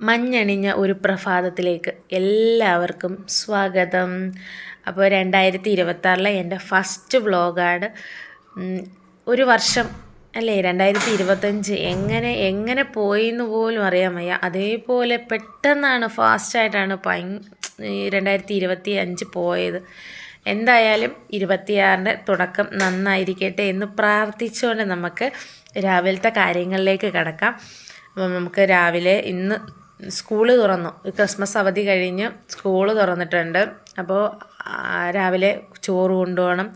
മഞ്ഞണിഞ്ഞ ഒരു പ്രഭാതത്തിലേക്ക് എല്ലാവർക്കും സ്വാഗതം. അപ്പോൾ 2026 എൻ്റെ ഫസ്റ്റ് വ്ളോഗാണ്. ഒരു വർഷം അല്ലേ 2025 എങ്ങനെ പോയി എന്ന് പോലും അറിയാൻ വയ്യ. അതേപോലെ പെട്ടെന്നാണ് ഫാസ്റ്റായിട്ടാണ് 2025 പോയത്. എന്തായാലും 26 തുടക്കം നന്നായിരിക്കട്ടെ എന്ന് പ്രാർത്ഥിച്ചുകൊണ്ട് നമുക്ക് രാവിലത്തെ കാര്യങ്ങളിലേക്ക് കടക്കാം. അപ്പം നമുക്ക് രാവിലെ ഇന്ന് സ്കൂള് തുറന്നു, ക്രിസ്മസ് അവധി കഴിഞ്ഞ് സ്കൂള് തുറന്നിട്ടുണ്ട്. അപ്പോൾ രാവിലെ ചോറ് കൊണ്ടുപോകണം.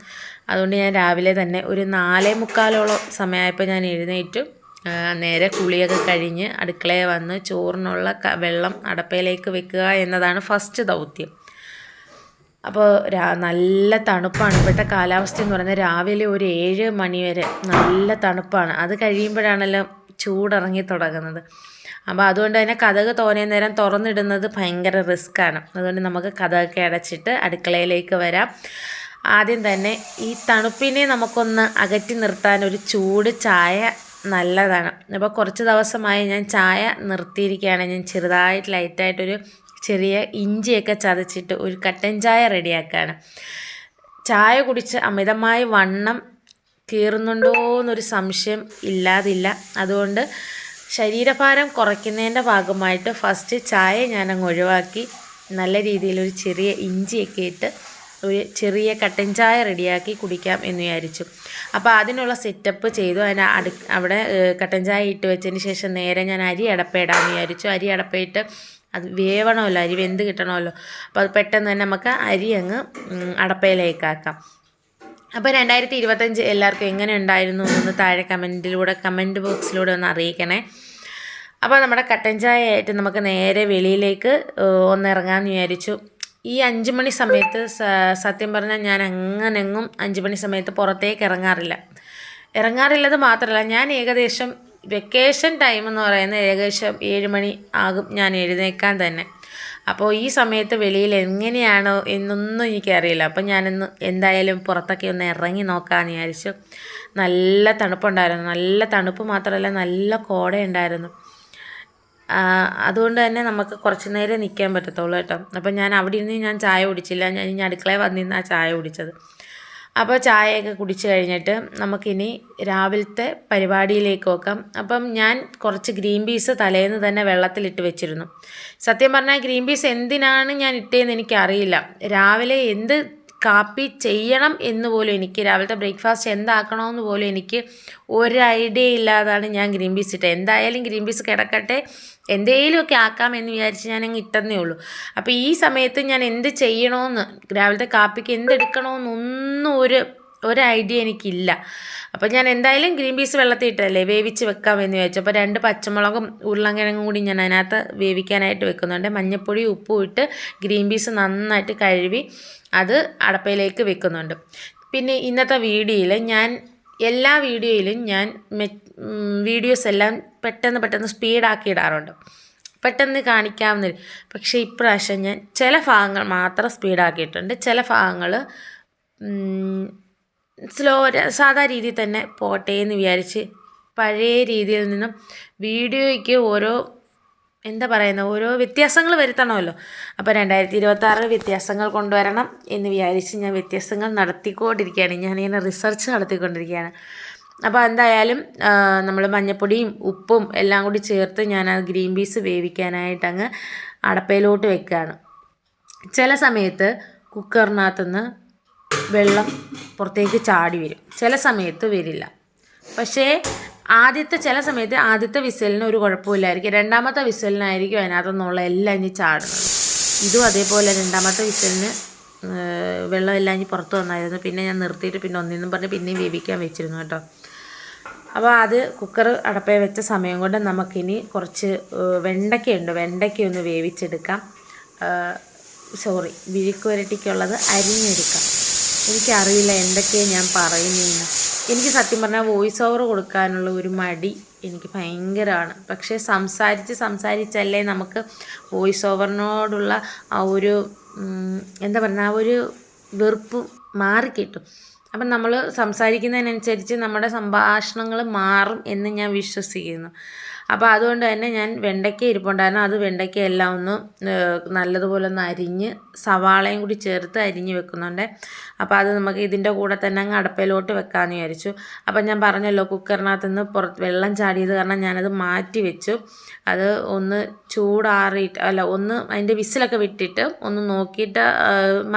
അതുകൊണ്ട് ഞാൻ രാവിലെ തന്നെ ഒരു 4:45 സമയമായപ്പോൾ ഞാൻ എഴുന്നേറ്റു. നേരെ കുളിയൊക്കെ കഴിഞ്ഞ് അടുക്കളയിൽ വന്ന് ചോറിനുള്ള വെള്ളം അടപ്പയിലേക്ക് വെക്കുക എന്നതാണ് ഫസ്റ്റ് ദൗത്യം. അപ്പോൾ നല്ല തണുപ്പാണ്. ഇപ്പോഴത്തെ കാലാവസ്ഥ എന്ന് പറയുന്നത് രാവിലെ ഒരു 7 മണി വരെ നല്ല തണുപ്പാണ്. അത് കഴിയുമ്പോഴാണല്ലോ ചൂടിറങ്ങി തുടങ്ങുന്നത്. അപ്പോൾ അതുകൊണ്ട് തന്നെ കതക് തോനെ നേരം തുറന്നിടുന്നത് ഭയങ്കര റിസ്ക്കാണ്. അതുകൊണ്ട് നമുക്ക് കതകൊക്കെ അടച്ചിട്ട് അടുക്കളയിലേക്ക് വരാം. ആദ്യം തന്നെ ഈ തണുപ്പിനെ നമുക്കൊന്ന് അകറ്റി നിർത്താൻ ഒരു ചൂട് ചായ നല്ലതാണ്. അപ്പോൾ കുറച്ച് ദിവസമായി ഞാൻ ചായ നിർത്തിയിരിക്കുകയാണ്. ഞാൻ ചെറുതായിട്ട് ലൈറ്റായിട്ടൊരു ചെറിയ ഇഞ്ചിയൊക്കെ ചതച്ചിട്ട് ഒരു കട്ടൻ ചായ റെഡിയാക്കുകയാണ്. ചായ കുടിച്ച് അമിതമായി വണ്ണം കയറുന്നുണ്ടോ എന്നൊരു സംശയം ഇല്ലാതില്ല. അതുകൊണ്ട് ശരീരഭാരം കുറയ്ക്കുന്നതിൻ്റെ ഭാഗമായിട്ട് ഫസ്റ്റ് ചായ ഞാനങ്ങ് ഒഴിവാക്കി നല്ല രീതിയിലൊരു ചെറിയ ഇഞ്ചിയൊക്കെ ഇട്ട് ഒരു ചെറിയ കട്ടൻ ചായ റെഡിയാക്കി കുടിക്കാം എന്ന് വിചാരിച്ചു. അപ്പോൾ അതിനുള്ള സെറ്റപ്പ് ചെയ്തു. അവിടെ കട്ടൻ ചായ ഇട്ട് വെച്ചതിന് ശേഷം നേരെ ഞാൻ അരി അടപ്പയിടാമെന്ന് വിചാരിച്ചു. അരി അടപ്പയിട്ട് അത് വേവണമല്ലോ, അരി വെന്ത് കിട്ടണമല്ലോ. അപ്പോൾ അത് പെട്ടെന്ന് തന്നെ നമുക്ക് അരി അങ്ങ് അടപ്പയിലേക്കാക്കാം. അപ്പോൾ 2025 എല്ലാവർക്കും എങ്ങനെ ഉണ്ടായിരുന്നു എന്ന് താഴെ കമൻറ്റ് ബോക്സിലൂടെ ഒന്ന് അറിയിക്കണേ. അപ്പോൾ നമ്മുടെ കട്ടൻ ചായ ആയിട്ട് നമുക്ക് നേരെ വെളിയിലേക്ക് ഒന്നിറങ്ങാമെന്ന് വിചാരിച്ചു. ഈ 5 മണി സമയത്ത് സത്യം പറഞ്ഞാൽ ഞാൻ അങ്ങനെങ്ങും 5 മണി സമയത്ത് പുറത്തേക്ക് ഇറങ്ങാറില്ലത് മാത്രമല്ല, ഞാൻ ഏകദേശം വെക്കേഷൻ ടൈം എന്ന് പറയുന്നത് ഏകദേശം 7 മണി ആകും ഞാൻ എഴുന്നേൽക്കാൻ തന്നെ. അപ്പോൾ ഈ സമയത്ത് വെളിയിൽ എങ്ങനെയാണോ എന്നൊന്നും എനിക്കറിയില്ല. അപ്പോൾ ഞാനിന്ന് എന്തായാലും പുറത്തൊക്കെ ഒന്ന് ഇറങ്ങി നോക്കാമെന്ന് വിചാരിച്ചു. നല്ല തണുപ്പുണ്ടായിരുന്നു. നല്ല തണുപ്പ് മാത്രമല്ല നല്ല കോടയുണ്ടായിരുന്നു. അതുകൊണ്ട് തന്നെ നമുക്ക് കുറച്ച് നേരം നിൽക്കാൻ പറ്റത്തുള്ളൂ കേട്ടോ. അപ്പോൾ ഞാൻ അവിടെ ഇരുന്ന് ഞാൻ ചായ കുടിച്ചില്ല. ഞാൻ അടുക്കളയിൽ വന്നിരുന്ന ആ ചായ കുടിച്ചത്. അപ്പോൾ ചായയൊക്കെ കുടിച്ച് കഴിഞ്ഞിട്ട് നമുക്കിനി രാവിലത്തെ പരിപാടിയിലേക്ക് നോക്കാം. അപ്പം ഞാൻ കുറച്ച് ഗ്രീൻ പീസ് തലേന്ന് തന്നെ വെള്ളത്തിലിട്ട് വെച്ചിരുന്നു. സത്യം പറഞ്ഞാൽ ഗ്രീൻ പീസ് എന്തിനാണ് ഞാൻ ഇട്ടതെന്ന് എനിക്കറിയില്ല. രാവിലെ എന്ത് കാപ്പി ചെയ്യണം എന്ന് പോലും എനിക്ക്, രാവിലത്തെ ബ്രേക്ക്ഫാസ്റ്റ് എന്താക്കണമെന്ന് പോലും എനിക്ക് ഒരു ഐഡിയ ഇല്ലാതാണ് ഞാൻ ഗ്രീൻ പീസ് ഇട്ടത്. എന്തായാലും ഗ്രീൻ പീസ് കിടക്കട്ടെ, എന്തെങ്കിലുമൊക്കെ ആക്കാമെന്ന് വിചാരിച്ച് ഞാനങ്ങ് ഇട്ടെന്നേ ഉള്ളൂ. അപ്പോൾ ഈ സമയത്ത് ഞാൻ എന്ത് ചെയ്യണമെന്ന്, രാവിലത്തെ കാപ്പിക്ക് എന്തെടുക്കണമെന്നൊന്നും ഒരു ഐഡിയ എനിക്കില്ല. അപ്പോൾ ഞാൻ എന്തായാലും ഗ്രീൻ പീസ് വെള്ളത്തിൽ ഇട്ടല്ലേ വേവിച്ച് വെക്കാമെന്ന് വിചാരിച്ചു. അപ്പോൾ 2 പച്ചമുളകും ഉരുളൻകിഴങ്ങും കൂടി ഞാൻ അതിനകത്ത് വേവിക്കാനായിട്ട് വെക്കുന്നുണ്ട്. മഞ്ഞൾപ്പൊടി ഉപ്പും ഇട്ട് ഗ്രീൻ പീസ് നന്നായിട്ട് കഴുകി അത് അടപ്പയിലേക്ക് വെക്കുന്നുണ്ട്. പിന്നെ ഇന്നത്തെ വീഡിയോയിൽ ഞാൻ എല്ലാ വീഡിയോയിലും ഞാൻ വീഡിയോസ് എല്ലാം പെട്ടെന്ന് സ്പീഡാക്കി ഇടാറുണ്ട്, പെട്ടെന്ന് കാണിക്കാവുന്ന. പക്ഷേ ഇപ്രാവശ്യം ഞാൻ ചില ഭാഗങ്ങൾ മാത്രം സ്പീഡാക്കിയിട്ടുണ്ട്. ചില ഭാഗങ്ങൾ സാധാ രീതിയിൽ തന്നെ പോട്ടെ എന്ന് വിചാരിച്ച് പഴയ രീതിയിൽ നിന്നും വീഡിയോയ്ക്ക് ഓരോ വ്യത്യാസങ്ങൾ വരുത്തണമല്ലോ. അപ്പോൾ 2026 വ്യത്യാസങ്ങൾ കൊണ്ടുവരണം എന്ന് വിചാരിച്ച് ഞാൻ വ്യത്യാസങ്ങൾ നടത്തിക്കൊണ്ടിരിക്കുകയാണ്. ഞാനിങ്ങനെ റിസർച്ച് നടത്തിക്കൊണ്ടിരിക്കുകയാണ്. അപ്പോൾ എന്തായാലും നമ്മൾ മഞ്ഞൾപ്പൊടിയും ഉപ്പും എല്ലാം കൂടി ചേർത്ത് ഞാൻ ആ ഗ്രീൻ പീസ് വേവിക്കാനായിട്ട് അങ്ങ് അടപ്പയിലോട്ട് വെക്കുകയാണ്. ചില സമയത്ത് കുക്കറിനകത്തുനിന്ന് വെള്ളം പുറത്തേക്ക് ചാടി വരും, ചില സമയത്ത് വരില്ല. പക്ഷേ ചില സമയത്ത് ആദ്യത്തെ വിസലിന് ഒരു കുഴപ്പമില്ലായിരിക്കും, രണ്ടാമത്തെ വിസലിനായിരിക്കും അതിനകത്തുനിന്നുള്ള എല്ലാം ഇനി ചാടുന്നത്. ഇതും അതേപോലെ രണ്ടാമത്തെ വിസലിന് വെള്ളം എല്ലാം ഇനി പുറത്ത് വന്നായിരുന്നു. പിന്നെ ഞാൻ നിർത്തിയിട്ട് പിന്നെ ഒന്നിന്നും പറഞ്ഞ് പിന്നെയും വേവിക്കാൻ വെച്ചിരുന്നു കേട്ടോ. അപ്പോൾ അത് കുക്കർ അടപ്പയിൽ വെച്ച സമയം കൊണ്ട് നമുക്കിനി കുറച്ച് വെണ്ടയ്ക്ക ഒന്ന് വേവിച്ചെടുക്കാം. വിഴുക്ക് വരട്ടിക്കുള്ളത് അരിഞ്ഞെടുക്കാം. എനിക്കറിയില്ല എന്തൊക്കെയാണ് ഞാൻ പറയുന്നതെന്ന്. എനിക്ക് സത്യം പറഞ്ഞാൽ വോയിസ് ഓവർ കൊടുക്കാനുള്ള ഒരു മടി എനിക്ക് ഭയങ്കരമാണ്. പക്ഷേ സംസാരിച്ചല്ലേ നമുക്ക് വോയിസ് ഓവറിനോടുള്ള ആ ഒരു ആ ഒരു വെറുപ്പ് മാറിക്കിട്ടും. അപ്പം നമ്മൾ സംസാരിക്കുന്നതിനനുസരിച്ച് നമ്മുടെ സംഭാഷണങ്ങൾ മാറും എന്ന് ഞാൻ വിശ്വസിക്കുന്നു. അപ്പോൾ അതുകൊണ്ട് തന്നെ ഞാൻ വെണ്ടയ്ക്ക ഇരിപ്പുണ്ടായിരുന്നു, അത് വെണ്ടയ്ക്ക എല്ലാം ഒന്ന് നല്ലതുപോലെ ഒന്ന് അരിഞ്ഞ് സവാളയും കൂടി ചേർത്ത് അരിഞ്ഞ് വെക്കുന്നുണ്ട്. അപ്പോൾ അത് നമുക്ക് ഇതിൻ്റെ കൂടെ തന്നെ അങ്ങ് അടുപ്പിലോട്ട് വെക്കാമെന്ന് വിചാരിച്ചു. അപ്പം ഞാൻ പറഞ്ഞല്ലോ കുക്കറിനകത്ത് നിന്ന് വെള്ളം ചാടിയത് കാരണം ഞാനത് മാറ്റി വെച്ചു. അത് ഒന്ന് ചൂടാറിയിട്ട് ഒന്ന് അതിൻ്റെ വിസിലൊക്കെ വിട്ടിട്ട് ഒന്ന് നോക്കിയിട്ട്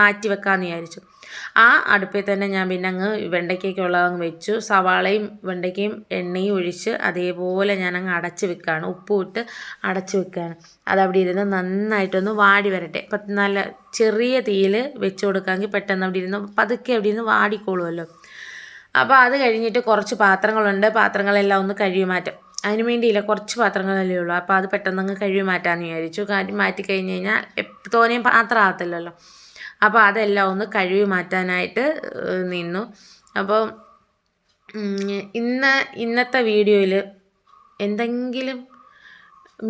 മാറ്റി വെക്കാമെന്ന് വിചാരിച്ചു. ആ അടുപ്പിൽ തന്നെ ഞാൻ പിന്നെ അങ്ങ് വെണ്ടയ്ക്കൊക്കെയുള്ളതങ്ങ് വെച്ചു. സവാളയും വെണ്ടയ്ക്കയും എണ്ണയും ഒഴിച്ച് അതേപോലെ ഞാനങ്ങ് അടച്ച് വെക്കുകയാണ്, ഉപ്പും ഇട്ട് അടച്ച് വെക്കുകയാണ്. അതവിടെ ഇരുന്ന് നന്നായിട്ടൊന്ന് വാടി വരട്ടെ. അപ്പം നല്ല ചെറിയ തീയിൽ വെച്ച് കൊടുക്കാമെങ്കിൽ പെട്ടെന്ന് അവിടെ ഇരുന്ന് പതുക്കെ അവിടെ ഇരുന്ന് വാടിക്കോളുമല്ലോ. അപ്പോൾ അത് കഴിഞ്ഞിട്ട് കുറച്ച് പാത്രങ്ങളുണ്ട്, പാത്രങ്ങളെല്ലാം ഒന്ന് കഴുകി മാറ്റാം. അതിന് വേണ്ടിയില്ല, കുറച്ച് പാത്രങ്ങളല്ലേ ഉള്ളൂ. അപ്പോൾ അത് പെട്ടെന്ന് അങ്ങ് കഴുകി മാറ്റാമെന്ന് വിചാരിച്ചു. മാറ്റി കഴിഞ്ഞ് കഴിഞ്ഞാൽ തോനെയും പാത്രം ആകത്തില്ലല്ലോ. അപ്പോൾ അതെല്ലാം ഒന്ന് കഴുകി മാറ്റാനായിട്ട് നിന്നു. അപ്പോൾ ഇന്നത്തെ വീഡിയോയിൽ എന്തെങ്കിലും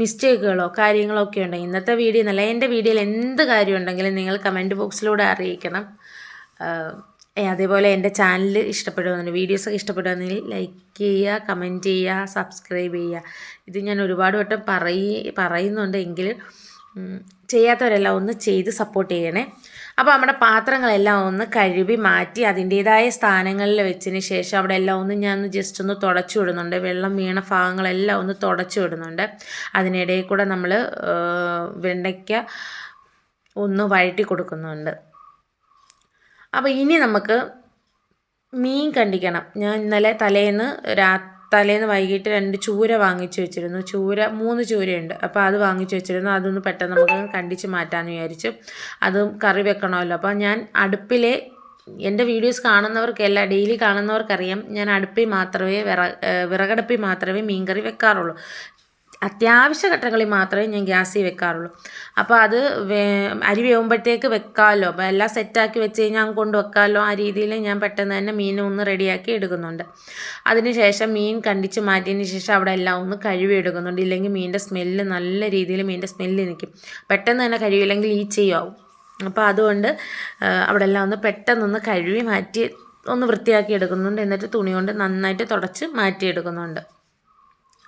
മിസ്റ്റേക്കുകളോ കാര്യങ്ങളോ ഒക്കെ ഉണ്ടെങ്കിൽ, ഇന്നത്തെ വീഡിയോ എന്നല്ല എൻ്റെ വീഡിയോയിൽ എന്ത് കാര്യം ഉണ്ടെങ്കിലും നിങ്ങൾ കമൻറ്റ് ബോക്സിലൂടെ അറിയിക്കണം. അതേപോലെ എൻ്റെ ചാനൽ ഇഷ്ടപ്പെടുകയെന്നുണ്ട്, വീഡിയോസൊക്കെ ഇഷ്ടപ്പെടുകയാണെങ്കിൽ ലൈക്ക് ചെയ്യുക, കമൻറ്റ് ചെയ്യുക, സബ്സ്ക്രൈബ് ചെയ്യുക. ഇത് ഞാൻ ഒരുപാട് വട്ടം പറയുന്നുണ്ട്, എങ്കിലും ചെയ്യാത്തവരെല്ലാം ഒന്ന് ചെയ്ത് സപ്പോർട്ട് ചെയ്യണേ. അപ്പോൾ നമ്മുടെ പാത്രങ്ങളെല്ലാം ഒന്ന് കഴുകി മാറ്റി അതിൻ്റേതായ സ്ഥാനങ്ങളിൽ വെച്ചതിന് ശേഷം അവിടെ എല്ലാം ഒന്ന് ഞാൻ ജസ്റ്റ് ഒന്ന് തുടച്ചു വിടുന്നുണ്ട്. വെള്ളം വീണ ഭാഗങ്ങളെല്ലാം ഒന്ന് തുടച്ചു വിടുന്നുണ്ട്. അതിനിടയിൽ കൂടെ നമ്മൾ വെണ്ടയ്ക്ക ഒന്ന് വഴറ്റി കൊടുക്കുന്നുണ്ട്. അപ്പോൾ ഇനി നമുക്ക് മീൻ കണ്ടിക്കണം. ഞാൻ ഇന്നലെ തലേന്ന് വൈകിട്ട് 2 ചൂര വാങ്ങിച്ചു വെച്ചിരുന്നു. 3 ചൂരയുണ്ട്. അപ്പോൾ അത് വാങ്ങിച്ചു വെച്ചിരുന്നു. അതൊന്ന് പെട്ടെന്ന് നമുക്ക് കണ്ടിച്ച് മാറ്റാമെന്ന് വിചാരിച്ചു. അതും കറി വെക്കണമല്ലോ. അപ്പോൾ ഞാൻ അടുപ്പിലെ എൻ്റെ വീഡിയോസ് കാണുന്നവർക്കല്ല, ഡെയിലി കാണുന്നവർക്കറിയാം, ഞാൻ വിറകടുപ്പിൽ മാത്രമേ മീൻ കറി വെക്കാറുള്ളൂ. അത്യാവശ്യ ഘട്ടങ്ങളിൽ മാത്രമേ ഞാൻ ഗ്യാസിൽ വെക്കാറുള്ളൂ. അപ്പോൾ അത് അരി വേവുമ്പോഴത്തേക്ക് വെക്കാമല്ലോ, അപ്പോൾ എല്ലാം സെറ്റാക്കി വെച്ച് കഴിഞ്ഞാൽ കൊണ്ട് വെക്കാമല്ലോ, ആ രീതിയിൽ ഞാൻ പെട്ടെന്ന് തന്നെ മീൻ ഒന്ന് റെഡിയാക്കി എടുക്കുന്നുണ്ട്. അതിന് ശേഷം മീൻ കണ്ടിച്ച് മാറ്റിയതിന് ശേഷം അവിടെ എല്ലാം ഒന്ന് കഴുകി എടുക്കുന്നുണ്ട്. ഇല്ലെങ്കിൽ മീനിൻ്റെ സ്മെല്ല് നല്ല രീതിയിൽ നിൽക്കും. പെട്ടെന്ന് തന്നെ കഴുകിയില്ലെങ്കിൽ ഈച്ചയാവും. അപ്പോൾ അതുകൊണ്ട് അവിടെ എല്ലാം ഒന്ന് പെട്ടെന്നൊന്ന് കഴുകി മാറ്റി ഒന്ന് വൃത്തിയാക്കി എടുക്കുന്നുണ്ട്. എന്നിട്ട് തുണി കൊണ്ട് നന്നായിട്ട് തുടച്ച് മാറ്റിയെടുക്കുന്നുണ്ട്.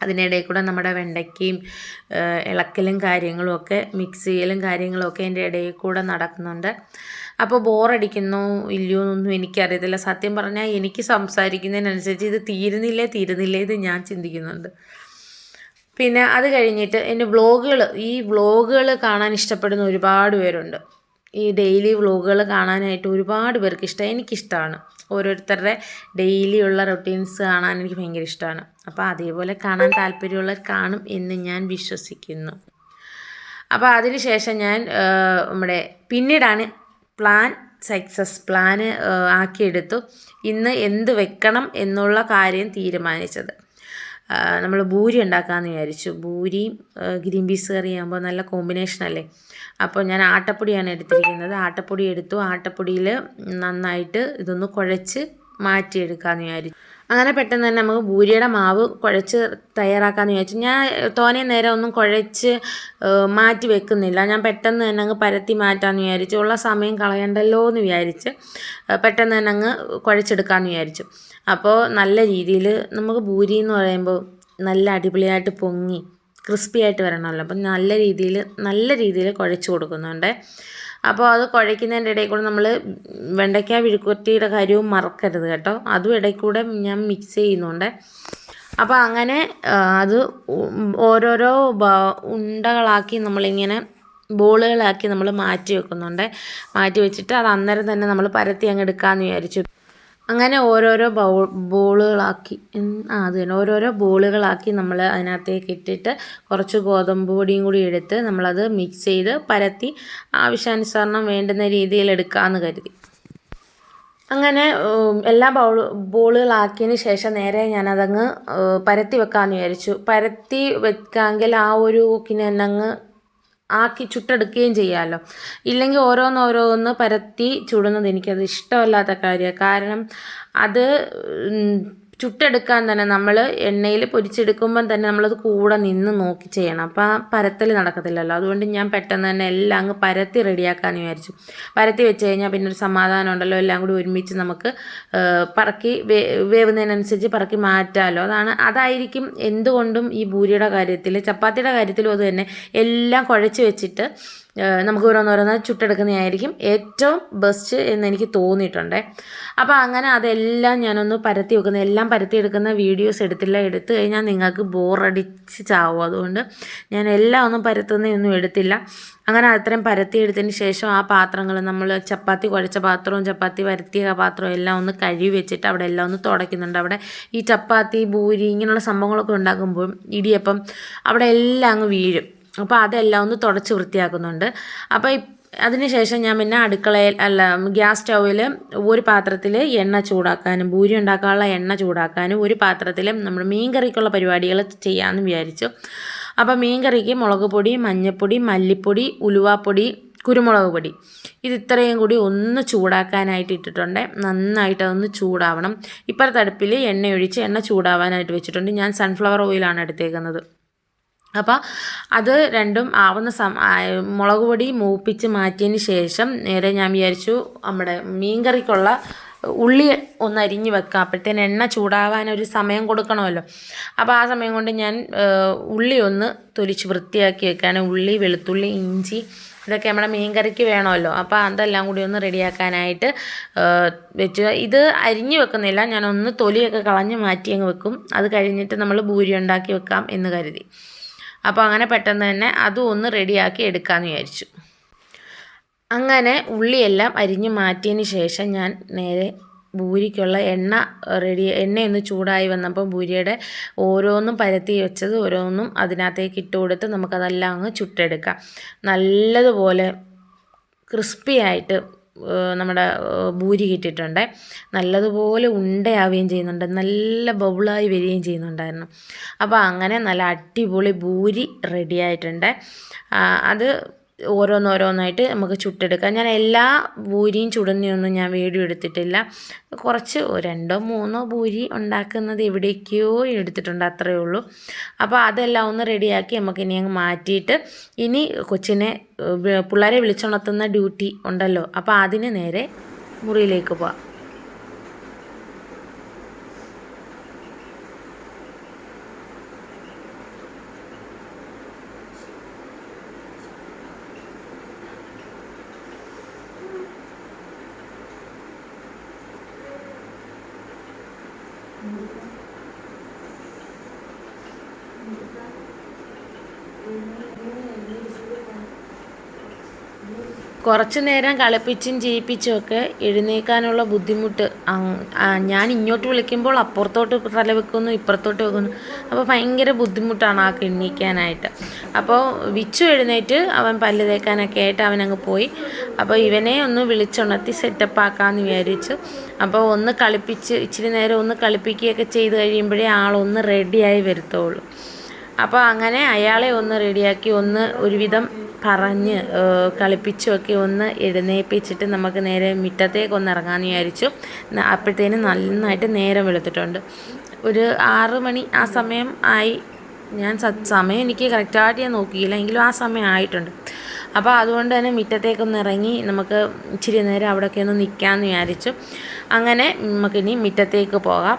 അതിനിടയിൽ കൂടെ നമ്മുടെ വെണ്ടയ്ക്കയും ഇളക്കലും കാര്യങ്ങളും ഒക്കെ മിക്സ് ചെയ്യലും കാര്യങ്ങളും ഒക്കെ എൻ്റെ ഇടയിൽ കൂടെ നടക്കുന്നുണ്ട്. അപ്പോൾ ബോറടിക്കുന്നോ ഇല്ലയോ എന്നൊന്നും എനിക്കറിയത്തില്ല. സത്യം പറഞ്ഞാൽ എനിക്ക് സംസാരിക്കുന്നതിനനുസരിച്ച് ഇത് തീരുന്നില്ലേ ഇത് ഞാൻ ചിന്തിക്കുന്നുണ്ട്. പിന്നെ അത് കഴിഞ്ഞിട്ട് എൻ്റെ വ്ളോഗുകൾ കാണാൻ ഇഷ്ടപ്പെടുന്ന ഒരുപാട് പേരുണ്ട്. ഈ ഡെയിലി വ്ളോഗുകൾ കാണാനായിട്ട് ഒരുപാട് പേർക്ക് ഇഷ്ടമാണ്. എനിക്കിഷ്ടമാണ്. ഓരോരുത്തരുടെ ഡെയിലി ഉള്ള റൊട്ടീൻസ് കാണാൻ എനിക്ക് ഭയങ്കര ഇഷ്ടമാണ്. അപ്പോൾ അതേപോലെ കാണാൻ താല്പര്യമുള്ളവർ കാണും എന്ന് ഞാൻ വിശ്വസിക്കുന്നു. അപ്പോൾ അതിന് ശേഷം ഞാൻ പിന്നീടാണ് പ്ലാൻ ആക്കിയെടുത്തു. ഇന്ന് എന്ത് വെക്കണം എന്നുള്ള കാര്യം തീരുമാനിച്ചത്. നമ്മൾ ഭൂരി ഉണ്ടാക്കാമെന്ന് വിചാരിച്ചു. ഭൂരിയും ഗ്രീൻ പീസ് കറിയാകുമ്പോൾ നല്ല കോമ്പിനേഷനല്ലേ. അപ്പോൾ ഞാൻ ആട്ടപ്പൊടിയാണ് എടുത്തിരിക്കുന്നത്. ആട്ടപ്പൊടി എടുത്തു. ആട്ടപ്പൊടിയിൽ നന്നായിട്ട് ഇതൊന്ന് കുഴച്ച് മാറ്റിയെടുക്കാമെന്ന് വിചാരിച്ചു. അങ്ങനെ പെട്ടെന്ന് തന്നെ നമുക്ക് ഭൂരിയുടെ മാവ് കുഴച്ച് തയ്യാറാക്കാമെന്ന് വിചാരിച്ചു. ഞാൻ തോനെ നേരം ഒന്നും കുഴച്ച് മാറ്റി വെക്കുന്നില്ല. ഞാൻ പെട്ടെന്ന് തന്നെ അങ്ങ് പരത്തി മാറ്റാമെന്ന് വിചാരിച്ചു. ഉള്ള സമയം കളയണ്ടല്ലോ എന്ന് വിചാരിച്ച് പെട്ടെന്ന് തന്നെ അങ്ങ് കുഴച്ചെടുക്കാമെന്ന് വിചാരിച്ചു. അപ്പോൾ നല്ല രീതിയിൽ നമുക്ക് ഭൂരി എന്ന് പറയുമ്പോൾ നല്ല അടിപൊളിയായിട്ട് പൊങ്ങി ക്രിസ്പി ആയിട്ട് വരണമല്ലോ. അപ്പം നല്ല രീതിയിൽ കുഴച്ച് കൊടുക്കുന്നുണ്ട്. അപ്പോൾ അത് കുഴയ്ക്കുന്നതിൻ്റെ ഇടയിൽ കൂടെ നമ്മൾ വെണ്ടയ്ക്ക വിഴുക്കുവരട്ടിയുടെ കാര്യവും മറക്കരുത് കേട്ടോ. അതും ഇടയിൽ കൂടെ ഞാൻ മിക്സ് ചെയ്യുന്നുണ്ട്. അപ്പോൾ അങ്ങനെ അത് ഓരോരോ ഉണ്ടകളാക്കി നമ്മളിങ്ങനെ ബോളുകളാക്കി നമ്മൾ മാറ്റി വെക്കുന്നുണ്ട്. മാറ്റി വെച്ചിട്ട് അത് അന്നേരം തന്നെ നമ്മൾ പരത്തി അങ്ങ് എടുക്കാമെന്ന് വിചാരിച്ചു. അങ്ങനെ ഓരോരോ ബോളുകളാക്കി നമ്മൾ അതിനകത്തേക്ക് ഇട്ടിട്ട് കുറച്ച് ഗോതമ്പ് പൊടിയും കൂടി എടുത്ത് നമ്മളത് മിക്സ് ചെയ്ത് പരത്തി ആവശ്യാനുസരണം വേണ്ടുന്ന രീതിയിൽ എടുക്കാമെന്ന് കരുതി. അങ്ങനെ എല്ലാ ബോളുകളാക്കിയതിന് ശേഷം നേരെ ഞാനതങ്ങ് പരത്തി വെക്കാമെന്ന് വിചാരിച്ചു. പരത്തി വെക്കാമെങ്കിൽ ആ ഒരു തന്നെ അങ്ങ് ആക്കി ചുട്ടെടുക്കുകയും ചെയ്യാമല്ലോ. ഇല്ലെങ്കിൽ ഓരോന്ന് പരത്തി ചുടുന്നത് എനിക്കത് ഇഷ്ടമല്ലാത്ത കാര്യമാണ്. കാരണം അത് ചുട്ടെടുക്കാൻ തന്നെ നമ്മൾ എണ്ണയിൽ പൊരിച്ചെടുക്കുമ്പം തന്നെ നമ്മളത് കൂടെ നിന്ന് നോക്കി ചെയ്യണം. അപ്പോൾ ആ പരത്തൽ നടക്കത്തില്ലല്ലോ. അതുകൊണ്ട് ഞാൻ പെട്ടെന്ന് തന്നെ എല്ലാം അങ്ങ് പരത്തി റെഡിയാക്കാമെന്ന് വിചാരിച്ചു. പരത്തി വെച്ച് കഴിഞ്ഞാൽ പിന്നെ ഒരു സമാധാനം ഉണ്ടല്ലോ, എല്ലാം കൂടി ഒരുമിച്ച് നമുക്ക് പറക്കി വേവുന്നതിനനുസരിച്ച് പറക്കി മാറ്റാമല്ലോ. അതായിരിക്കും എന്തുകൊണ്ടും ഈ പൂരിയുടെ കാര്യത്തിൽ, ചപ്പാത്തിയുടെ കാര്യത്തിലും അത് തന്നെ, എല്ലാം കുഴച്ച് വെച്ചിട്ട് നമുക്ക് ഓരോന്നോരോന്ന് ചുട്ടെടുക്കുന്നതായിരിക്കും ഏറ്റവും ബെസ്റ്റ് എന്നെനിക്ക് തോന്നിയിട്ടുണ്ട്. അപ്പോൾ അങ്ങനെ അതെല്ലാം ഞാനൊന്ന് പരത്തി വെക്കുന്നത്, എല്ലാം പരത്തിയെടുക്കുന്ന വീഡിയോസ് എടുത്തു കഴിഞ്ഞാൽ നിങ്ങൾക്ക് ബോറടിച്ച് ചാവും. അതുകൊണ്ട് ഞാൻ എല്ലാം ഒന്നും പരത്തുന്നതൊന്നും എടുത്തില്ല. അങ്ങനെ അത്രയും പരത്തിയെടുത്തതിന് ശേഷം ആ പാത്രങ്ങൾ, നമ്മൾ ചപ്പാത്തി കുഴച്ച പാത്രവും ചപ്പാത്തി പരത്തിയ പാത്രവും എല്ലാം ഒന്ന് കഴുകി വെച്ചിട്ട് അവിടെ എല്ലാം ഒന്ന് തുടയ്ക്കുന്നുണ്ട്. അവിടെ ഈ ചപ്പാത്തി, പൂരി ഇങ്ങനെയുള്ള സംഭവങ്ങളൊക്കെ ഉണ്ടാക്കുമ്പോൾ ഇടിയപ്പം അവിടെ എല്ലാം അങ്ങ് വീഴും. അപ്പോൾ അതെല്ലാം ഒന്ന് തുടച്ച് വൃത്തിയാക്കുന്നുണ്ട്. അപ്പോൾ അതിനുശേഷം ഞാൻ പിന്നെ ഗ്യാസ് സ്റ്റൗവിൽ ഒരു പാത്രത്തിൽ എണ്ണ ചൂടാക്കാനും പൂരി ഉണ്ടാക്കാനുള്ള എണ്ണ ചൂടാക്കാനും ഒരു പാത്രത്തിൽ നമ്മൾ മീൻ കറിക്കുള്ള പരിപാടികൾ ചെയ്യാമെന്ന് വിചാരിച്ചു. അപ്പോൾ മീൻ കറിക്ക് മുളക് പൊടി, മഞ്ഞൾപ്പൊടി, മല്ലിപ്പൊടി, ഉലുവാപ്പൊടി, കുരുമുളക് പൊടി ഇത്രയും കൂടി ഒന്ന് ചൂടാക്കാനായിട്ട് ഇട്ടിട്ടുണ്ട്. നന്നായിട്ട് അതൊന്ന് ചൂടാവണം. ഇപ്പുറത്തെ അടുപ്പിൽ എണ്ണ ഒഴിച്ച് എണ്ണ ചൂടാവാനായിട്ട് വെച്ചിട്ടുണ്ട്. ഞാൻ സൺഫ്ലവർ ഓയിലാണ് എടുത്തേക്കുന്നത്. അപ്പോൾ അത് രണ്ടും ആവുന്ന മുളക് പൊടി മൂപ്പിച്ച് മാറ്റിയതിന് ശേഷം നേരെ ഞാൻ വിചാരിച്ചു നമ്മുടെ മീൻകറിക്കുള്ള ഉള്ളി ഒന്ന് അരിഞ്ഞ് വെക്കാം. അപ്പോഴത്തേന് എണ്ണ ചൂടാവാനൊരു സമയം കൊടുക്കണമല്ലോ. അപ്പോൾ ആ സമയം കൊണ്ട് ഞാൻ ഉള്ളി ഒന്ന് തൊലിച്ച് വൃത്തിയാക്കി വെക്കാനും, ഉള്ളി, വെളുത്തുള്ളി, ഇഞ്ചി ഇതൊക്കെ നമ്മുടെ മീൻ കറിക്ക് വേണമല്ലോ. അപ്പോൾ അതെല്ലാം കൂടി ഒന്ന് റെഡിയാക്കാനായിട്ട് വെച്ചു. ഇത് അരിഞ്ഞ് വെക്കുന്നില്ല, ഞാനൊന്ന് തൊലിയൊക്കെ കളഞ്ഞ് മാറ്റി അങ്ങ് വെക്കും. അത് കഴിഞ്ഞിട്ട് നമ്മൾ പൂരി ഉണ്ടാക്കി വെക്കാം എന്ന് കരുതി. അപ്പോൾ അങ്ങനെ പെട്ടെന്ന് തന്നെ അതും ഒന്ന് റെഡിയാക്കി എടുക്കാമെന്ന് വിചാരിച്ചു. അങ്ങനെ ഉള്ളിയെല്ലാം അരിഞ്ഞ് മാറ്റിയതിന് ശേഷം ഞാൻ നേരെ പൂരിക്കുള്ള എണ്ണയൊന്ന് ചൂടായി വന്നപ്പോൾ പൂരിയുടെ ഓരോന്നും പരത്തി വെച്ചത് ഓരോന്നും അതിനകത്തേക്ക് ഇട്ട് കൊടുത്ത് നമുക്കതെല്ലാം അങ്ങ് ചുട്ടെടുക്കാം. നല്ലതുപോലെ ക്രിസ്പിയായിട്ട് നമ്മുടെ പൂരി കിട്ടിയിട്ടുണ്ട്. നല്ലതുപോലെ ഉണ്ടയാവുകയും ചെയ്യുന്നുണ്ട്, നല്ല ബബിളായി വരികയും ചെയ്യുന്നുണ്ടായിരുന്നു. അപ്പോൾ അങ്ങനെ നല്ല അടിപൊളി പൂരി റെഡിയായിട്ടുണ്ട്. അത് ഓരോന്നോരോന്നായിട്ട് നമുക്ക് ചുട്ടെടുക്കാം. ഞാൻ എല്ലാ പൂരിയും ചുടുന്നതൊന്നും ഞാൻ വീഡിയോ എടുത്തിട്ടില്ല. കുറച്ച് 2-3 പൂരി ഉണ്ടാക്കുന്നത് എവിടേക്കോ എടുത്തിട്ടുണ്ട്, അത്രയേ ഉള്ളൂ. അപ്പോൾ അതെല്ലാം ഒന്ന് റെഡിയാക്കി നമുക്ക് ഇനി അങ്ങ് മാറ്റിയിട്ട് ഇനി കൊച്ചിനെ പിള്ളേരെ വിളിച്ചുണർത്തുന്ന ഡ്യൂട്ടി ഉണ്ടല്ലോ. അപ്പോൾ അതിന് നേരെ മുറിയിലേക്ക് പോവാം. കുറച്ച് നേരം കളിപ്പിച്ചും ചെയ്യിപ്പിച്ചും ഒക്കെ എഴുന്നേൽക്കാനുള്ള ബുദ്ധിമുട്ട്. ഞാൻ ഇങ്ങോട്ട് വിളിക്കുമ്പോൾ അപ്പുറത്തോട്ട് തല വെക്കുന്നു, ഇപ്പുറത്തോട്ട് വെക്കുന്നു. അപ്പോൾ ഭയങ്കര ബുദ്ധിമുട്ടാണ് ആ എണീക്കാനായിട്ട്. അപ്പോൾ വിച്ചു എഴുന്നേറ്റ് അവൻ പല്ല് തേക്കാനൊക്കെ ആയിട്ട് അവനങ്ങ് പോയി. അപ്പോൾ ഇവനെ ഒന്ന് വിളിച്ചുണർത്തി സെറ്റപ്പാക്കാമെന്ന് വിചാരിച്ചു. അപ്പോൾ ഒന്ന് കളിപ്പിച്ച് ഇച്ചിരി നേരം ഒന്ന് കളിപ്പിക്കുകയൊക്കെ ചെയ്ത് കഴിയുമ്പോഴേ ആളൊന്ന് റെഡിയായി വരുത്തുള്ളൂ. അപ്പോൾ അങ്ങനെ അയാളെ ഒന്ന് റെഡിയാക്കി ഒന്ന് ഒരുവിധം പറഞ്ഞ് കളിപ്പിച്ചുമൊക്കെ ഒന്ന് എഴുന്നേൽപ്പിച്ചിട്ട് നമുക്ക് നേരെ മുറ്റത്തേക്കൊന്ന് ഇറങ്ങാമെന്ന് വിചാരിച്ചു. അപ്പോഴത്തേനും നന്നായിട്ട് നേരം വെളുത്തിട്ടുണ്ട്. ഒരു 6 മണി ആ സമയം ആയി. ഞാൻ സമയം എനിക്ക് കറക്റ്റായിട്ട് ഞാൻ നോക്കിയില്ല, എങ്കിലും ആ സമയം ആയിട്ടുണ്ട്. അപ്പോൾ അതുകൊണ്ട് തന്നെ മുറ്റത്തേക്കൊന്ന് ഇറങ്ങി നമുക്ക് ഇച്ചിരി നേരം അവിടെയൊക്കെ ഒന്ന് നിൽക്കാമെന്ന് വിചാരിച്ചു. അങ്ങനെ നമുക്കിനി മുറ്റത്തേക്ക് പോകാം.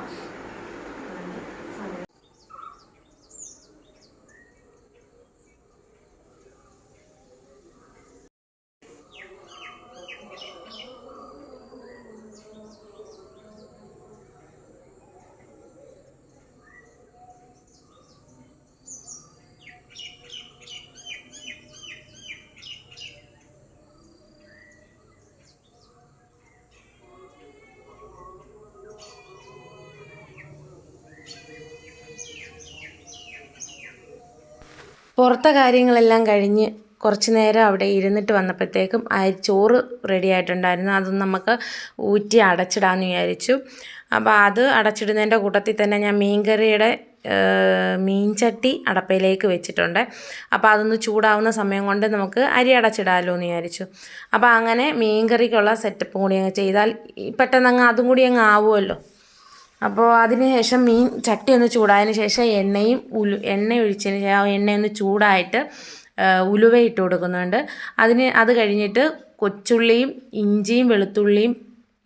പുറത്തെ കാര്യങ്ങളെല്ലാം കഴിഞ്ഞ് കുറച്ച് നേരം അവിടെ ഇരുന്നിട്ട് വന്നപ്പോഴത്തേക്കും ചോറ് റെഡി ആയിട്ടുണ്ടായിരുന്നു. അത് നമുക്ക് ഊറ്റി അടച്ചിടാമെന്ന് വിചാരിച്ചു. അപ്പോൾ അത് അടച്ചിടുന്നതിൻ്റെ കൂട്ടത്തിൽ തന്നെ ഞാൻ മീൻകറിയുടെ മീൻചട്ടി അടപ്പയിലേക്ക് വെച്ചിട്ടുണ്ട്. അപ്പോൾ അതൊന്ന് ചൂടാവുന്ന സമയം കൊണ്ട് നമുക്ക് അരി അടച്ചിടാമല്ലോ എന്ന് വിചാരിച്ചു. അപ്പോൾ അങ്ങനെ മീൻകറിക്കുള്ള സെറ്റപ്പും കൂടി അങ്ങ് ചെയ്താൽ പെട്ടെന്ന് അങ്ങ് അതും കൂടി അങ്ങ് ആവുമല്ലോ. അപ്പോൾ അതിന് ശേഷം മീൻ ചട്ടി ഒന്ന് ചൂടായതിന് ശേഷം എണ്ണ ഒഴിച്ചതിന് ശേഷം എണ്ണയൊന്ന് ചൂടായിട്ട് ഉലുവ ഇട്ട് കൊടുക്കുന്നുണ്ട്. അത് കഴിഞ്ഞിട്ട് കൊച്ചുള്ളിയും ഇഞ്ചിയും വെളുത്തുള്ളിയും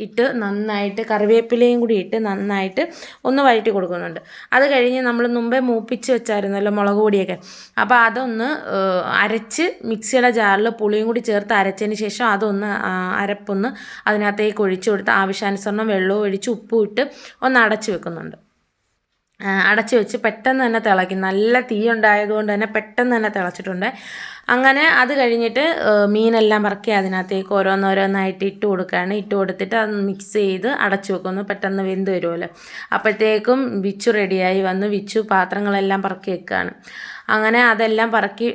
ഇട്ട് നന്നായിട്ട് കറിവേപ്പിലയും കൂടി ഇട്ട് നന്നായിട്ട് ഒന്ന് വഴറ്റി കൊടുക്കുന്നുണ്ട്. അത് കഴിഞ്ഞ് നമ്മൾ മുമ്പേ മൂപ്പിച്ച് വെച്ചായിരുന്നല്ലോ മുളക് പൊടിയൊക്കെ, അപ്പോൾ അതൊന്ന് അരച്ച് മിക്സിയുടെ ജാറിൽ പുളിയും കൂടി ചേർത്ത് അരച്ചതിന് ശേഷം അതൊന്ന് അരപ്പൊന്ന് അതിനകത്തേക്ക് ഒഴിച്ചു കൊടുത്ത് ആവശ്യാനുസരണം വെള്ളവും ഒഴിച്ച് ഉപ്പും ഇട്ട് ഒന്ന് അടച്ചു വെക്കുന്നുണ്ട്. അടച്ചു വെച്ച് പെട്ടെന്ന് തന്നെ തിളയ്ക്കും. നല്ല തീ ഉണ്ടായതുകൊണ്ട് തന്നെ പെട്ടെന്ന് തന്നെ തിളച്ചിട്ടുണ്ട്. അങ്ങനെ അത് കഴിഞ്ഞിട്ട് മീനെല്ലാം പറക്കി അതിനകത്തേക്ക് ഓരോന്നോരോന്നായിട്ട് ഇട്ട് കൊടുക്കുകയാണ്. ഇട്ട് കൊടുത്തിട്ട് അത് മിക്സ് ചെയ്ത് അടച്ചു വെക്കുന്നു. പെട്ടെന്ന് വെന്ത് വരുമല്ലോ. അപ്പോഴത്തേക്കും വിച്ചു റെഡിയായി വന്നു. വിച്ചു പാത്രങ്ങളെല്ലാം പറക്കി വെക്കുകയാണ്. അങ്ങനെ അതെല്ലാം പറക്കി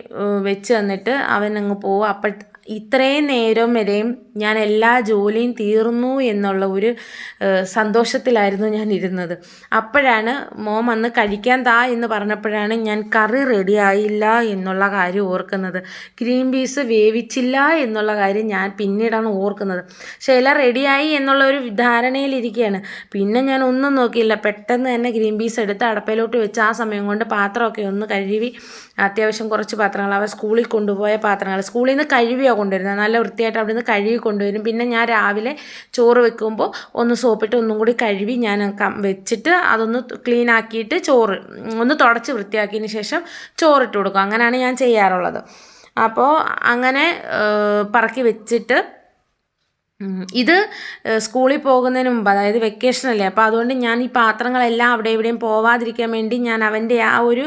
വെച്ച് തന്നിട്ട് അവനങ്ങ് പോകും. ഇത്രയും നേരം വരെയും ഞാൻ എല്ലാ ജോലിയും തീർന്നു എന്നുള്ള ഒരു സന്തോഷത്തിലായിരുന്നു ഞാൻ ഇരുന്നത്. അപ്പോഴാണ് മോൻ വന്ന് കഴിക്കാൻ താ എന്ന് പറഞ്ഞപ്പോഴാണ് ഞാൻ കറി റെഡിയായില്ല എന്നുള്ള കാര്യം ഓർക്കുന്നത്. ഗ്രീൻ പീസ് വേവിച്ചില്ല എന്നുള്ള കാര്യം ഞാൻ പിന്നീടാണ് ഓർക്കുന്നത്. പക്ഷേ എല്ലാം റെഡിയായി എന്നുള്ള ഒരു ധാരണയിലിരിക്കുകയാണ്. പിന്നെ ഞാൻ ഒന്നും നോക്കിയില്ല. പെട്ടെന്ന് തന്നെ ഗ്രീൻ പീസ് എടുത്ത് അടപ്പയിലോട്ട് വെച്ച് ആ സമയം കൊണ്ട് പാത്രമൊക്കെ ഒന്ന് കഴുകി, അത്യാവശ്യം കുറച്ച് പാത്രങ്ങൾ അവ സ്കൂളിൽ കൊണ്ടുപോയ പാത്രങ്ങൾ സ്കൂളിൽ നിന്ന് കഴുകിയാണ് കൊണ്ടുവരുന്നത്. നല്ല വൃത്തിയായിട്ട് അവിടെ നിന്ന് കഴുകി കൊണ്ടുവരും. പിന്നെ ഞാൻ രാവിലെ ചോറ് വെക്കുമ്പോൾ ഒന്ന് സോപ്പിട്ട് ഒന്നും കൂടി കഴുകി ഞാൻ വെച്ചിട്ട് അതൊന്ന് ക്ലീൻ ആക്കിയിട്ട് ചോറ് ഒന്ന് തുടച്ച് വൃത്തിയാക്കിയതിന് ശേഷം ചോറിട്ട് കൊടുക്കും. അങ്ങനെയാണ് ഞാൻ ചെയ്യാറുള്ളത്. അപ്പോൾ അങ്ങനെ പറക്കി വെച്ചിട്ട് ഇത് സ്കൂളിൽ പോകുന്നതിന് മുമ്പ്, അതായത് വെക്കേഷനല്ലേ, അപ്പോൾ അതുകൊണ്ട് ഞാൻ ഈ പാത്രങ്ങളെല്ലാം അവിടെ ഇവിടെയും പോവാതിരിക്കാൻ വേണ്ടി ഞാൻ അവൻ്റെ ആ ഒരു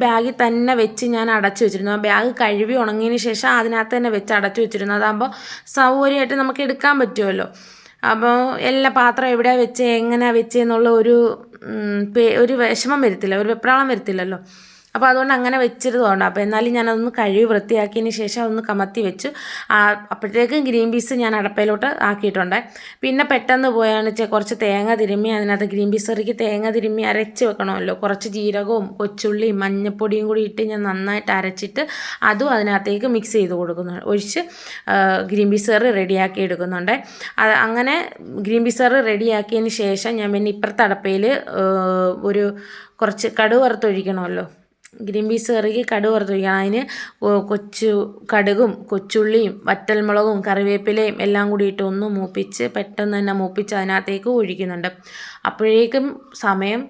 ബാഗിൽ തന്നെ വെച്ച് ഞാൻ അടച്ചു വെച്ചിരുന്നു. ആ ബാഗ് കഴുകി ഉണങ്ങിയതിന് ശേഷം അതിനകത്ത് തന്നെ വെച്ച് അടച്ചു വെച്ചിരുന്നു. അതാകുമ്പോൾ സൗകര്യമായിട്ട് നമുക്ക് എടുക്കാൻ പറ്റുമല്ലോ. അപ്പോൾ എല്ലാ പാത്രം എവിടെയാണ് വെച്ച് എങ്ങനെയാണ് വെച്ചെന്നുള്ള ഒരു വിഷമം വരത്തില്ല, ഒരു വെപ്രാളം വരത്തില്ലല്ലോ. അപ്പോൾ അതുകൊണ്ട് അങ്ങനെ വെച്ചിരുന്നതുകൊണ്ട് അപ്പോൾ എന്നാലും ഞാനതൊന്ന് കഴുകി വൃത്തിയാക്കിയതിന് ശേഷം അതൊന്ന് കമത്തി വെച്ചു. അപ്പോഴത്തേക്കും ഗ്രീൻ പീസ് ഞാൻ അടപ്പയിലോട്ട് ആക്കിയിട്ടുണ്ട്. പിന്നെ പെട്ടെന്ന് പോയാണ് കുറച്ച് തേങ്ങ തിരുമ്മി അതിനകത്ത് ഗ്രീൻ പീസ് കറിക്ക് തേങ്ങ തിരുമ്മി അരച്ച് വെക്കണമല്ലോ. കുറച്ച് ജീരകവും കൊച്ചുള്ളിയും മഞ്ഞപ്പൊടിയും കൂടി ഇട്ട് ഞാൻ നന്നായിട്ട് അരച്ചിട്ട് അതും അതിനകത്തേക്ക് മിക്സ് ചെയ്ത് ഒഴിച്ച് ഗ്രീൻ പീസ് കറി റെഡിയാക്കി എടുക്കുന്നുണ്ട്. അങ്ങനെ ഗ്രീൻ പീസ് കറി റെഡിയാക്കിയതിന് ശേഷം ഞാൻ പിന്നെ ഇപ്പുറത്തെ അടപ്പയിൽ കുറച്ച് കടുക് വറുത്തൊഴിക്കണമല്ലോ. ഗ്രീൻ പീസ് കറിക്ക് കടുക് വറുത്തൊഴിക്കണം. അതിന് കടുകും കൊച്ചുള്ളിയും വറ്റൽമുളകും കറിവേപ്പിലയും എല്ലാം കൂടി ഇട്ട് ഒന്ന് പെട്ടെന്ന് തന്നെ മൂപ്പിച്ച് അതിനകത്തേക്ക് ഒഴിക്കുന്നുണ്ട്. അപ്പോഴേക്കും സമയം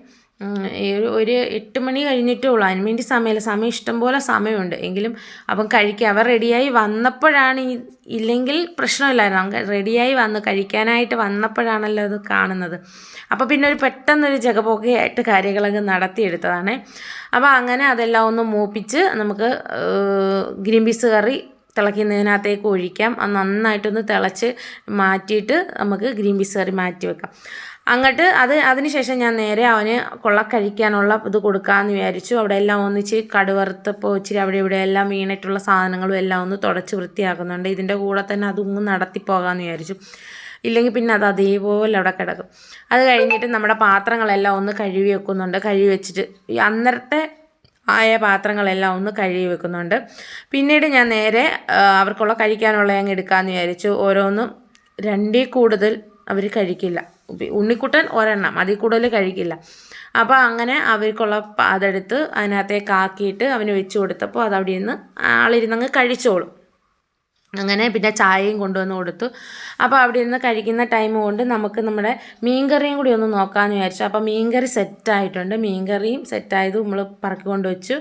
ഒരു 8 മണി കഴിഞ്ഞിട്ടേ ഉള്ളൂ. അതിന് വേണ്ടി സമയം ഇഷ്ടംപോലെ സമയമുണ്ട്. എങ്കിലും അപ്പം കഴിക്കുക അവർ റെഡിയായി വന്നപ്പോഴാണ് ഇല്ലെങ്കിൽ പ്രശ്നമില്ലായിരുന്നു. റെഡിയായി കഴിക്കാനായിട്ട് വന്നപ്പോഴാണല്ലോ അത് കാണുന്നത്. അപ്പോൾ പിന്നെ പെട്ടെന്നൊരു ജഗപൊകയായിട്ട് കാര്യങ്ങളൊക്കെ നടത്തിയെടുത്തതാണ്. അപ്പോൾ അങ്ങനെ അതെല്ലാം ഒന്ന് മൂപ്പിച്ച് നമുക്ക് ഗ്രീൻ പീസ് കറി തിളയ്ക്കുന്നതിനകത്തേക്ക് ഒഴിക്കാം. അത് നന്നായിട്ടൊന്ന് തിളച്ച് മാറ്റിയിട്ട് നമുക്ക് ഗ്രീൻ പീസ് കറി മാറ്റി വെക്കാം. അതിന് ശേഷം ഞാൻ നേരെ അവന് കഴിക്കാനുള്ള ഇത് കൊടുക്കാമെന്ന് വിചാരിച്ചു. അവിടെ എല്ലാം ഒന്നിച്ച് കടുവറുത്തപ്പോൾ ഇച്ചിരി അവിടെ ഇവിടെ എല്ലാം വീണിട്ടുള്ള സാധനങ്ങളും എല്ലാം ഒന്ന് തുടച്ച് വൃത്തിയാക്കുന്നുണ്ട്. ഇതിൻ്റെ കൂടെ തന്നെ അതൊന്ന് നടത്തിപ്പോകാമെന്ന് വിചാരിച്ചു. ഇല്ലെങ്കിൽ പിന്നെ അത് അതേപോലെ അവിടെ കിടക്കും. അത് കഴിഞ്ഞിട്ട് നമ്മുടെ പാത്രങ്ങളെല്ലാം ഒന്ന് കഴുകി വെക്കുന്നുണ്ട്. കഴുകി വെച്ചിട്ട് അന്നേരത്തെ ആയ പാത്രങ്ങളെല്ലാം ഒന്ന് കഴുകി വെക്കുന്നുണ്ട്. പിന്നീട് ഞാൻ നേരെ അവർക്കുള്ള കഴിക്കാനുള്ള അങ്ങ് എടുക്കാമെന്ന് വിചാരിച്ചു. ഓരോന്നും 2 കൂടുതൽ അവർ കഴിക്കില്ല. ഉണ്ണിക്കുട്ടൻ ഒരെണ്ണം, അതിൽ കൂടുതൽ കഴിക്കില്ല. അപ്പോൾ അങ്ങനെ അവർക്കുള്ള അതെടുത്ത് അതിനകത്തേക്ക് ആക്കിയിട്ട് അവന് വെച്ച് കൊടുത്തപ്പോൾ അതവിടെ ഇരുന്ന് ആളിരുന്നങ്ങ് കഴിച്ചോളും. അങ്ങനെ പിന്നെ ചായയും കൊണ്ടുവന്ന് കൊടുത്തു. അപ്പോൾ അവിടെ ഇരുന്ന് കഴിക്കുന്ന ടൈം കൊണ്ട് നമുക്ക് നമ്മുടെ മീൻകറിയും കൂടി ഒന്ന് നോക്കാമെന്ന് വിചാരിച്ചു. അപ്പോൾ മീൻകറി സെറ്റായിട്ടുണ്ട്. മീൻകറിയും സെറ്റായത് നമ്മൾ പറക്കി കൊണ്ടുവച്ചു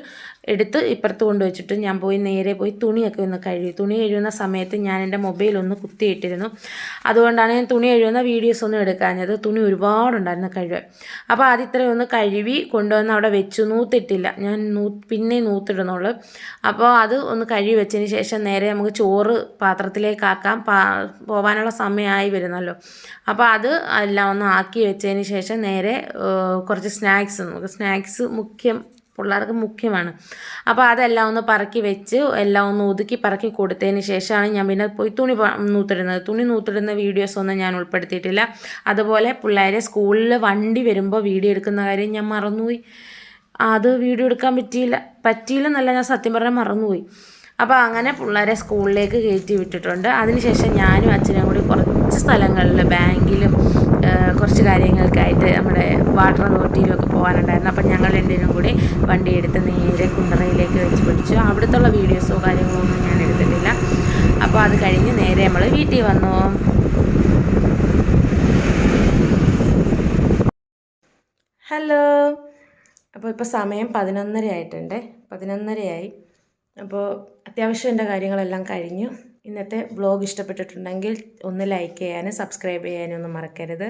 എടുത്ത് ഇപ്പുറത്ത് കൊണ്ടുവച്ചിട്ട് ഞാൻ നേരെ പോയി തുണിയൊക്കെ ഒന്ന് കഴുകി. തുണി കഴുകുന്ന സമയത്ത് ഞാൻ എൻ്റെ മൊബൈലൊന്ന് കുത്തിയിട്ടിരുന്നു. അതുകൊണ്ടാണ് ഞാൻ തുണി കഴുകുന്ന വീഡിയോസ് ഒന്നും എടുക്കാഞ്ഞത്. തുണി ഒരുപാടുണ്ടായിരുന്നു കഴുകാൻ. അപ്പോൾ അതിത്രയും ഒന്ന് കഴുകി കൊണ്ടുവന്ന് അവിടെ വെച്ചു. നൂത്തിട്ടില്ല, ഞാൻ പിന്നെ നൂത്തിടുന്നുള്ളൂ. അപ്പോൾ അത് ഒന്ന് കഴുകി വെച്ചതിന് ശേഷം നേരെ നമുക്ക് ചോറ് പാത്രത്തിലേക്കാക്കാം. പോകാനുള്ള സമയമായി വരുന്നല്ലോ. അപ്പോൾ അത് എല്ലാം ഒന്ന് ആക്കി വെച്ചതിന് ശേഷം നേരെ കുറച്ച് സ്നാക്സ് പിള്ളേർക്ക് മുഖ്യമാണ്. അപ്പോൾ അതെല്ലാം ഒന്ന് പറക്കി വെച്ച് എല്ലാം ഒന്ന് ഒതുക്കി പറക്കി കൊടുത്തതിന് ശേഷമാണ് ഞാൻ പിന്നെ പോയി തുണി നൂത്തിടുന്ന വീഡിയോസൊന്നും ഞാൻ ഉൾപ്പെടുത്തിയിട്ടില്ല. അതുപോലെ പിള്ളേരെ സ്കൂളിൽ വണ്ടി വരുമ്പോൾ വീഡിയോ എടുക്കുന്ന കാര്യം ഞാൻ മറന്നുപോയി. അത് വീഡിയോ എടുക്കാൻ പറ്റിയില്ലെന്നല്ല, ഞാൻ സത്യം പറഞ്ഞാൽ മറന്നുപോയി. അപ്പോൾ അങ്ങനെ പിള്ളേരെ സ്കൂളിലേക്ക് കയറ്റി വിട്ടിട്ടുണ്ട്. അതിനുശേഷം ഞാനും അച്ഛനും കൂടി കുറച്ച് സ്ഥലങ്ങളിൽ ബാങ്കിലും കുറച്ച് കാര്യങ്ങൾക്കായിട്ട് നമ്മുടെ വാട്ടർ അതോറിറ്റിയിലൊക്കെ പോകാനുണ്ടായിരുന്നു. അപ്പം ഞങ്ങൾ രണ്ടുപേരും കൂടി വണ്ടി എടുത്ത് നേരെ കുണ്ടറയിലേക്ക് വെച്ച് പിടിച്ചു. അവിടുത്തെ വീഡിയോസോ കാര്യങ്ങളോ ഒന്നും ഞാൻ എടുത്തിട്ടില്ല. അപ്പോൾ അത് കഴിഞ്ഞ് നേരെ നമ്മൾ വീട്ടിൽ വന്നു. ഹലോ, അപ്പോൾ ഇപ്പോൾ സമയം 11:30 ആയിട്ടുണ്ട്. 11:30 അപ്പോൾ അത്യാവശ്യം എൻ്റെ കാര്യങ്ങളെല്ലാം കഴിഞ്ഞു. ഇന്നത്തെ വ്ളോഗ് ഇഷ്ടപ്പെട്ടിട്ടുണ്ടെങ്കിൽ ഒന്ന് ലൈക്ക് ചെയ്യാനും സബ്സ്ക്രൈബ് ചെയ്യാനും ഒന്നും മറക്കരുത്.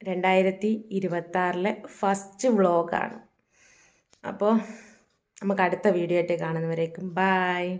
2026 ഫസ്റ്റ് വ്ളോഗാണ്. അപ്പോൾ നമുക്ക് അടുത്ത വീഡിയോ ആയിട്ട് കാണുന്നവരേക്കും ബായ്.